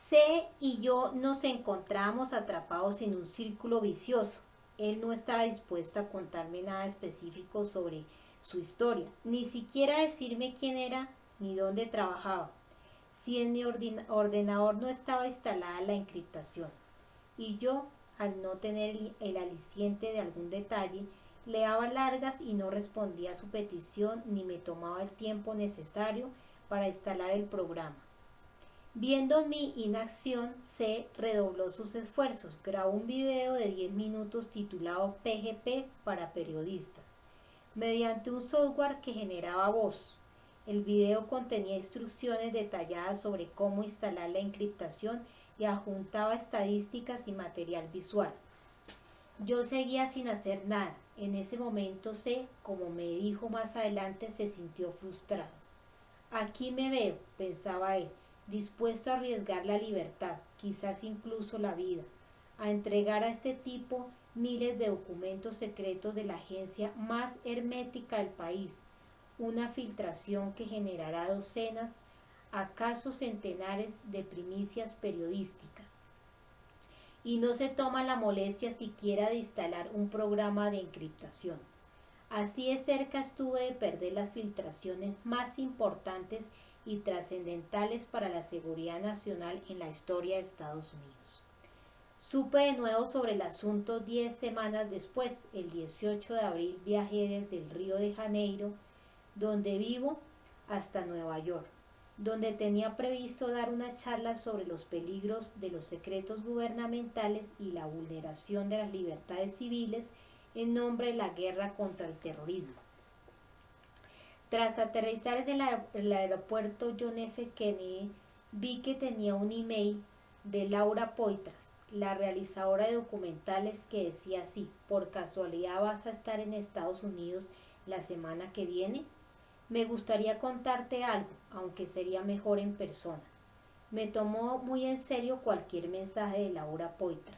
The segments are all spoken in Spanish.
C y yo nos encontramos atrapados en un círculo vicioso. Él no estaba dispuesto a contarme nada específico sobre su historia, ni siquiera decirme quién era ni dónde trabajaba, si en mi ordenador no estaba instalada la encriptación. Y yo, al no tener el aliciente de algún detalle, le daba largas y no respondía a su petición ni me tomaba el tiempo necesario para instalar el programa. Viendo mi inacción, C redobló sus esfuerzos. Grabó un video de 10 minutos titulado PGP para periodistas, mediante un software que generaba voz. El video contenía instrucciones detalladas sobre cómo instalar la encriptación y adjuntaba estadísticas y material visual. Yo seguía sin hacer nada. En ese momento C, como me dijo más adelante, se sintió frustrado. Aquí me veo, pensaba él, dispuesto a arriesgar la libertad, quizás incluso la vida, a entregar a este tipo miles de documentos secretos de la agencia más hermética del país, una filtración que generará docenas, acaso centenares de primicias periodísticas. Y no se toma la molestia siquiera de instalar un programa de encriptación. Así de cerca estuve de perder las filtraciones más importantes y trascendentales para la seguridad nacional en la historia de Estados Unidos. Supe de nuevo sobre el asunto 10 semanas después. El 18 de abril viajé desde el Río de Janeiro, donde vivo, hasta Nueva York, donde tenía previsto dar una charla sobre los peligros de los secretos gubernamentales y la vulneración de las libertades civiles en nombre de la guerra contra el terrorismo. Tras aterrizar en el aeropuerto John F. Kennedy, vi que tenía un email de Laura Poitras, la realizadora de documentales, que decía así: ¿por casualidad vas a estar en Estados Unidos la semana que viene? Me gustaría contarte algo, aunque sería mejor en persona. Me tomó muy en serio cualquier mensaje de Laura Poitras.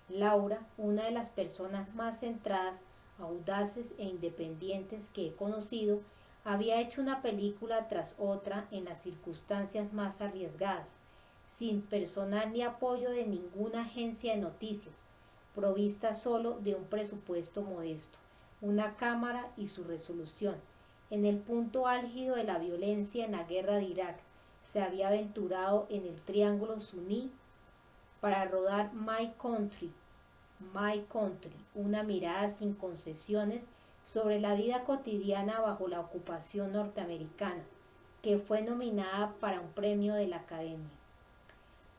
Laura, una de las personas más centradas, audaces e independientes que he conocido, había hecho una película tras otra en las circunstancias más arriesgadas, sin personal ni apoyo de ninguna agencia de noticias, provista solo de un presupuesto modesto, una cámara y su resolución. En el punto álgido de la violencia en la guerra de Irak, se había aventurado en el Triángulo Suní para rodar My Country, una mirada sin concesiones sobre la vida cotidiana bajo la ocupación norteamericana, que fue nominada para un premio de la Academia.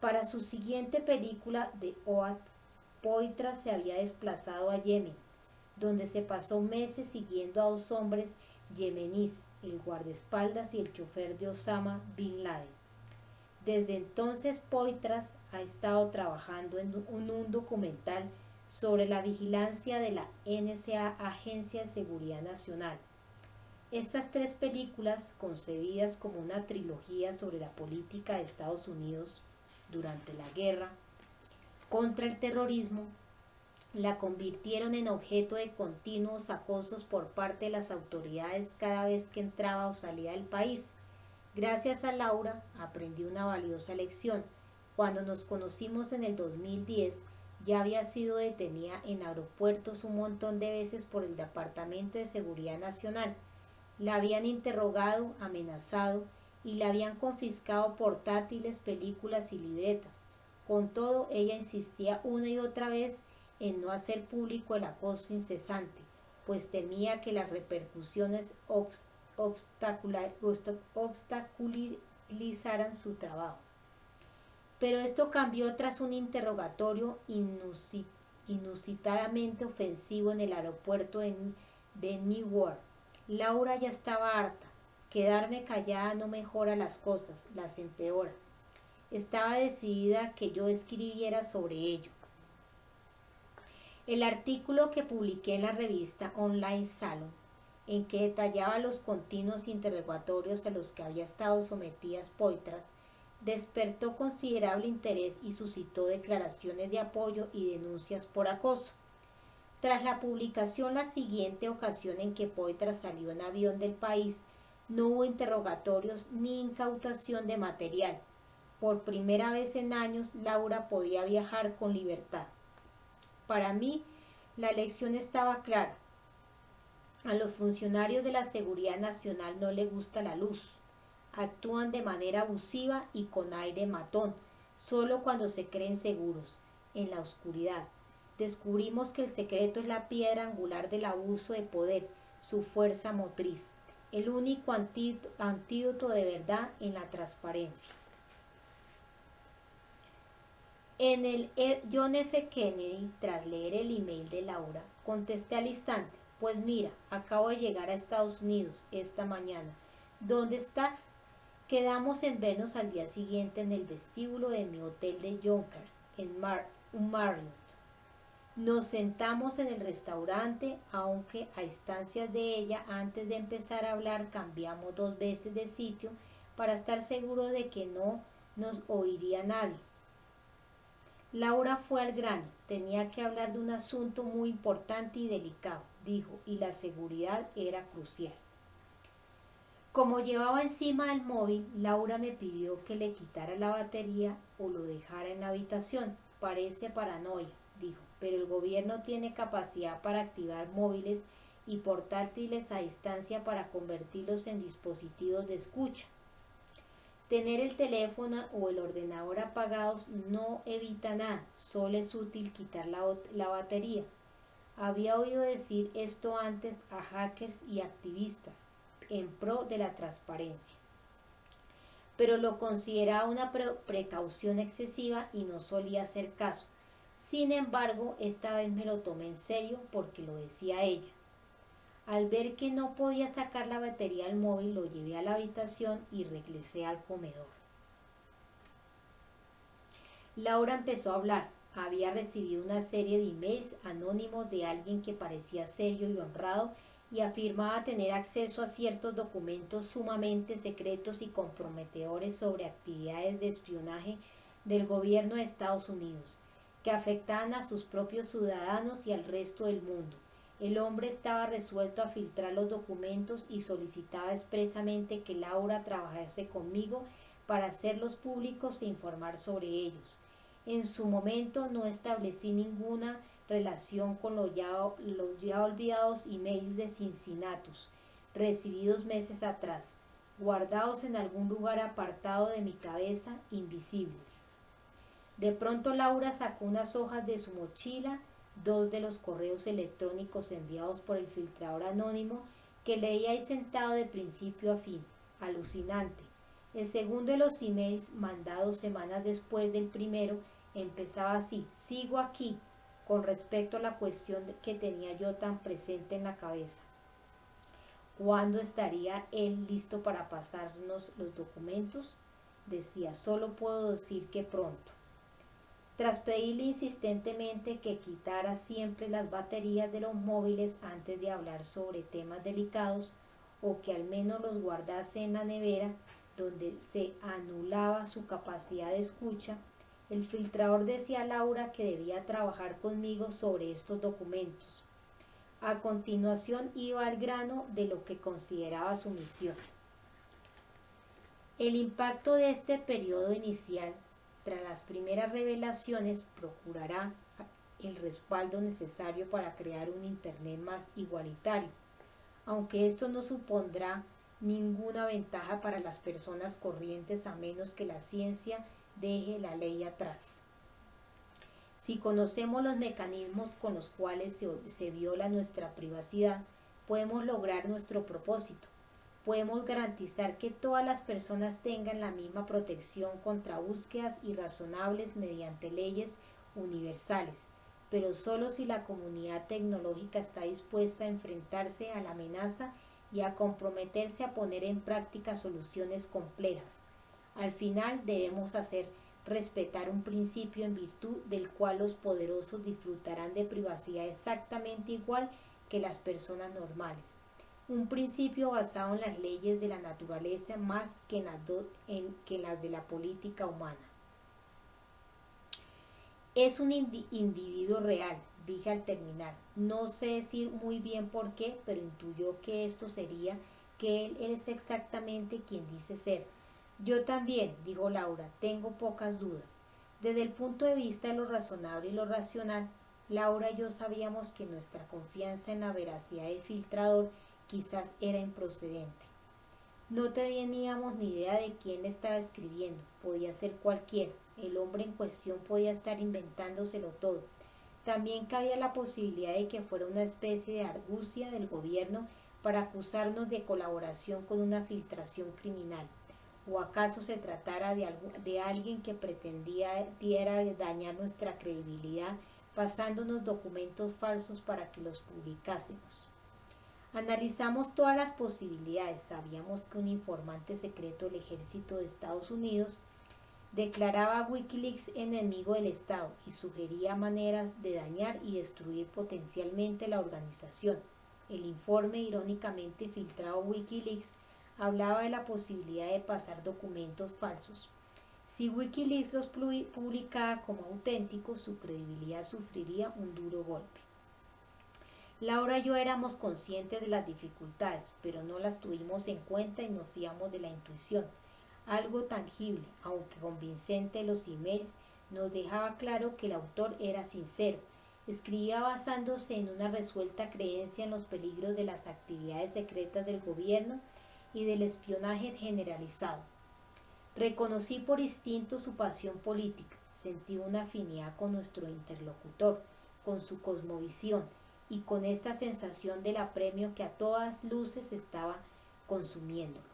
Para su siguiente película, The Oath, Poitras se había desplazado a Yemen, donde se pasó meses siguiendo a dos hombres yemeníes, el guardaespaldas y el chofer de Osama Bin Laden. Desde entonces, Poitras ha estado trabajando en un documental sobre la vigilancia de la NSA, Agencia de Seguridad Nacional. Estas tres películas, concebidas como una trilogía sobre la política de Estados Unidos durante la guerra contra el terrorismo, la convirtieron en objeto de continuos acosos por parte de las autoridades cada vez que entraba o salía del país. Gracias a Laura aprendí una valiosa lección. Cuando nos conocimos en el 2010, ya había sido detenida en aeropuertos un montón de veces por el Departamento de Seguridad Nacional. La habían interrogado, amenazado y le habían confiscado portátiles, películas y libretas. Con todo, ella insistía una y otra vez en no hacer público el acoso incesante, pues temía que las repercusiones obstaculizaran su trabajo. Pero esto cambió tras un interrogatorio inusitadamente ofensivo en el aeropuerto de Newark. Laura ya estaba harta. Quedarme callada no mejora las cosas, las empeora. Estaba decidida a que yo escribiera sobre ello. El artículo que publiqué en la revista online Salon, en que detallaba los continuos interrogatorios a los que había estado sometidas Poitras, despertó considerable interés y suscitó declaraciones de apoyo y denuncias por acoso. Tras la publicación, la siguiente ocasión en que Poitras salió en avión del país, no hubo interrogatorios ni incautación de material. Por primera vez en años, Laura podía viajar con libertad. Para mí, la lección estaba clara. A los funcionarios de la Seguridad Nacional no les gusta la luz. Actúan de manera abusiva y con aire matón, solo cuando se creen seguros. En la oscuridad, descubrimos que el secreto es la piedra angular del abuso de poder, su fuerza motriz, el único antídoto de verdad en la transparencia. En el John F. Kennedy, tras leer el email de Laura, contesté al instante: pues mira, acabo de llegar a Estados Unidos esta mañana. ¿Dónde estás? Quedamos en vernos al día siguiente en el vestíbulo de mi hotel de Yonkers, en Marriott. Nos sentamos en el restaurante, aunque a instancias de ella, antes de empezar a hablar, cambiamos 2 veces de sitio para estar seguro de que no nos oiría nadie. Laura fue al grano. Tenía que hablar de un asunto muy importante y delicado, dijo, y la seguridad era crucial. Como llevaba encima el móvil, Laura me pidió que le quitara la batería o lo dejara en la habitación. Parece paranoia, dijo, pero el gobierno tiene capacidad para activar móviles y portátiles a distancia para convertirlos en dispositivos de escucha. Tener el teléfono o el ordenador apagados no evita nada, solo es útil quitar la batería. Había oído decir esto antes a hackers y activistas en pro de la transparencia, pero lo consideraba una precaución excesiva y no solía hacer caso. Sin embargo, esta vez me lo tomé en serio porque lo decía ella. Al ver que no podía sacar la batería del móvil, lo llevé a la habitación y regresé al comedor. Laura empezó a hablar. Había recibido una serie de emails anónimos de alguien que parecía serio y honrado y afirmaba tener acceso a ciertos documentos sumamente secretos y comprometedores sobre actividades de espionaje del gobierno de Estados Unidos, que afectaban a sus propios ciudadanos y al resto del mundo. El hombre estaba resuelto a filtrar los documentos y solicitaba expresamente que Laura trabajase conmigo para hacerlos públicos e informar sobre ellos. En su momento no establecí ninguna relación con los ya olvidados emails de Cincinnatus, recibidos meses atrás, guardados en algún lugar apartado de mi cabeza, invisibles. De pronto Laura sacó unas hojas de su mochila, 2 de los correos electrónicos enviados por el filtrador anónimo, que leía ahí sentado de principio a fin. Alucinante. El segundo de los emails, mandados semanas después del primero, empezaba así: sigo aquí, con respecto a la cuestión que tenía yo tan presente en la cabeza. ¿Cuándo estaría él listo para pasarnos los documentos? Decía, solo puedo decir que pronto. Tras pedirle insistentemente que quitara siempre las baterías de los móviles antes de hablar sobre temas delicados, o que al menos los guardase en la nevera, donde se anulaba su capacidad de escucha, el filtrador decía a Laura que debía trabajar conmigo sobre estos documentos. A continuación iba al grano de lo que consideraba su misión. El impacto de este periodo inicial, tras las primeras revelaciones, procurará el respaldo necesario para crear un Internet más igualitario, aunque esto no supondrá ninguna ventaja para las personas corrientes a menos que la ciencia deje la ley atrás. Si conocemos los mecanismos con los cuales se viola nuestra privacidad, podemos lograr nuestro propósito. Podemos garantizar que todas las personas tengan la misma protección contra búsquedas irrazonables mediante leyes universales, pero solo si la comunidad tecnológica está dispuesta a enfrentarse a la amenaza y a comprometerse a poner en práctica soluciones complejas. Al final debemos hacer respetar un principio en virtud del cual los poderosos disfrutarán de privacidad exactamente igual que las personas normales. Un principio basado en las leyes de la naturaleza más que en las de la política humana. Es un individuo real, dije al terminar. No sé decir muy bien por qué, pero intuyó que esto sería que él es exactamente quien dice ser. Yo también, dijo Laura, tengo pocas dudas. Desde el punto de vista de lo razonable y lo racional, Laura y yo sabíamos que nuestra confianza en la veracidad del filtrador quizás era improcedente. No teníamos ni idea de quién le estaba escribiendo, podía ser cualquiera, el hombre en cuestión podía estar inventándoselo todo. También cabía la posibilidad de que fuera una especie de argucia del gobierno para acusarnos de colaboración con una filtración criminal. ¿O acaso se tratara de alguien que pretendía dañar nuestra credibilidad pasándonos documentos falsos para que los publicásemos? Analizamos todas las posibilidades. Sabíamos que un informante secreto del ejército de Estados Unidos declaraba a Wikileaks enemigo del Estado y sugería maneras de dañar y destruir potencialmente la organización. El informe, irónicamente filtrado Wikileaks, hablaba de la posibilidad de pasar documentos falsos. Si Wikileaks los publicaba como auténticos, su credibilidad sufriría un duro golpe. Laura y yo éramos conscientes de las dificultades, pero no las tuvimos en cuenta y nos fiamos de la intuición. Algo tangible, aunque convincente de los emails, nos dejaba claro que el autor era sincero. Escribía basándose en una resuelta creencia en los peligros de las actividades secretas del gobierno y del espionaje generalizado. Reconocí por instinto su pasión política, sentí una afinidad con nuestro interlocutor, con su cosmovisión y con esta sensación del apremio que a todas luces estaba consumiéndolo.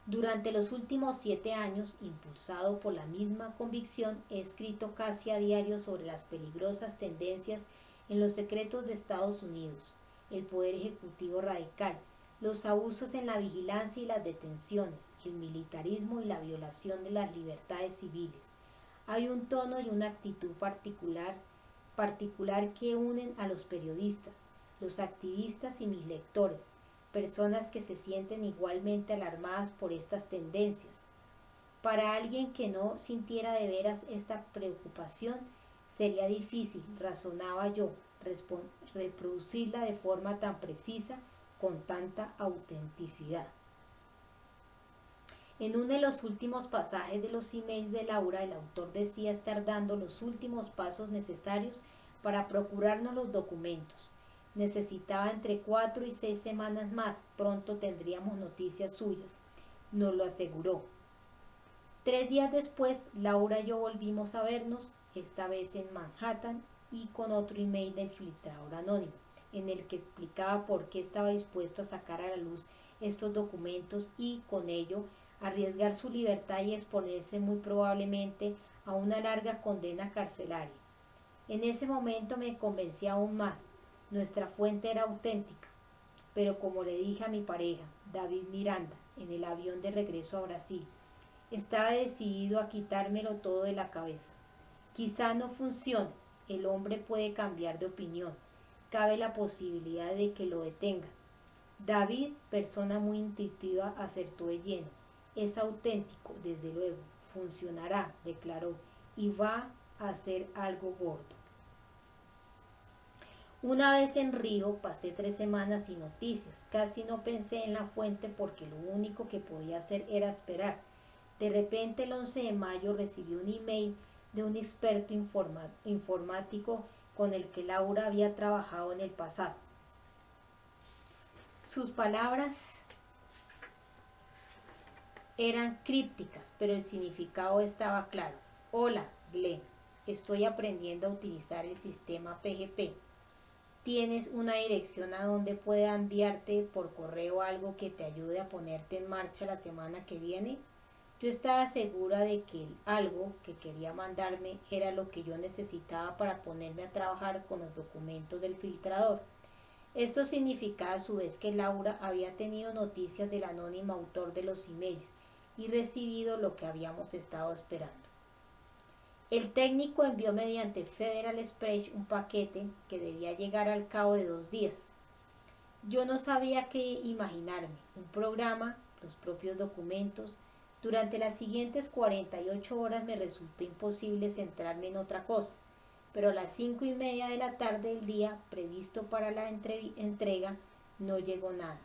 Durante los últimos 7 años, impulsado por la misma convicción, he escrito casi a diario sobre las peligrosas tendencias en los secretos de Estados Unidos, el poder ejecutivo radical, los abusos en la vigilancia y las detenciones, el militarismo y la violación de las libertades civiles. Hay un tono y una actitud particular que unen a los periodistas, los activistas y mis lectores, personas que se sienten igualmente alarmadas por estas tendencias. Para alguien que no sintiera de veras esta preocupación, sería difícil, razonaba yo, reproducirla de forma tan precisa, con tanta autenticidad. En uno de los últimos pasajes de los emails de Laura, el autor decía estar dando los últimos pasos necesarios para procurarnos los documentos. Necesitaba entre 4 y 6 semanas más, pronto tendríamos noticias suyas, nos lo aseguró. 3 días después, Laura y yo volvimos a vernos, esta vez en Manhattan y con otro email del filtrador anónimo, en el que explicaba por qué estaba dispuesto a sacar a la luz estos documentos y, con ello, arriesgar su libertad y exponerse muy probablemente a una larga condena carcelaria. En ese momento me convencí aún más. Nuestra fuente era auténtica, pero como le dije a mi pareja, David Miranda, en el avión de regreso a Brasil, estaba decidido a quitármelo todo de la cabeza. Quizá no funcione, el hombre puede cambiar de opinión, cabe la posibilidad de que lo detenga. David, persona muy intuitiva, acertó de lleno. Es auténtico, desde luego, funcionará, declaró, y va a hacer algo gordo. Una vez en Río pasé 3 semanas sin noticias, casi no pensé en la fuente porque lo único que podía hacer era esperar. De repente el 11 de mayo recibí un email de un experto informático con el que Laura había trabajado en el pasado. Sus palabras eran crípticas, pero el significado estaba claro. Hola, Glenn, estoy aprendiendo a utilizar el sistema PGP. ¿Tienes una dirección a donde pueda enviarte por correo algo que te ayude a ponerte en marcha la semana que viene? Yo estaba segura de que el algo que quería mandarme era lo que yo necesitaba para ponerme a trabajar con los documentos del filtrador. Esto significaba a su vez que Laura había tenido noticias del anónimo autor de los emails y recibido lo que habíamos estado esperando. El técnico envió mediante Federal Express un paquete que debía llegar al cabo de 2 días. Yo no sabía qué imaginarme, un programa, los propios documentos. Durante las siguientes 48 horas me resultó imposible centrarme en otra cosa, pero a las 5:30 de la tarde del día previsto para la entrega no llegó nada.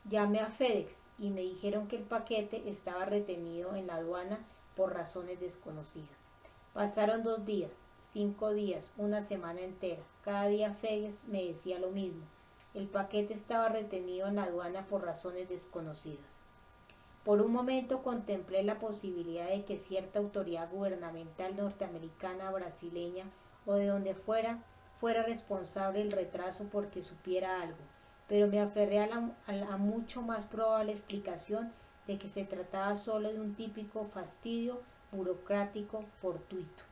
Llamé a FedEx y me dijeron que el paquete estaba retenido en la aduana por razones desconocidas. Pasaron 2 días, 5 días, una semana entera. Cada día FedEx me decía lo mismo. El paquete estaba retenido en la aduana por razones desconocidas. Por un momento contemplé la posibilidad de que cierta autoridad gubernamental norteamericana, brasileña o de donde fuera responsable del retraso porque supiera algo, pero me aferré a la mucho más probable explicación de que se trataba solo de un típico fastidio burocrático fortuito.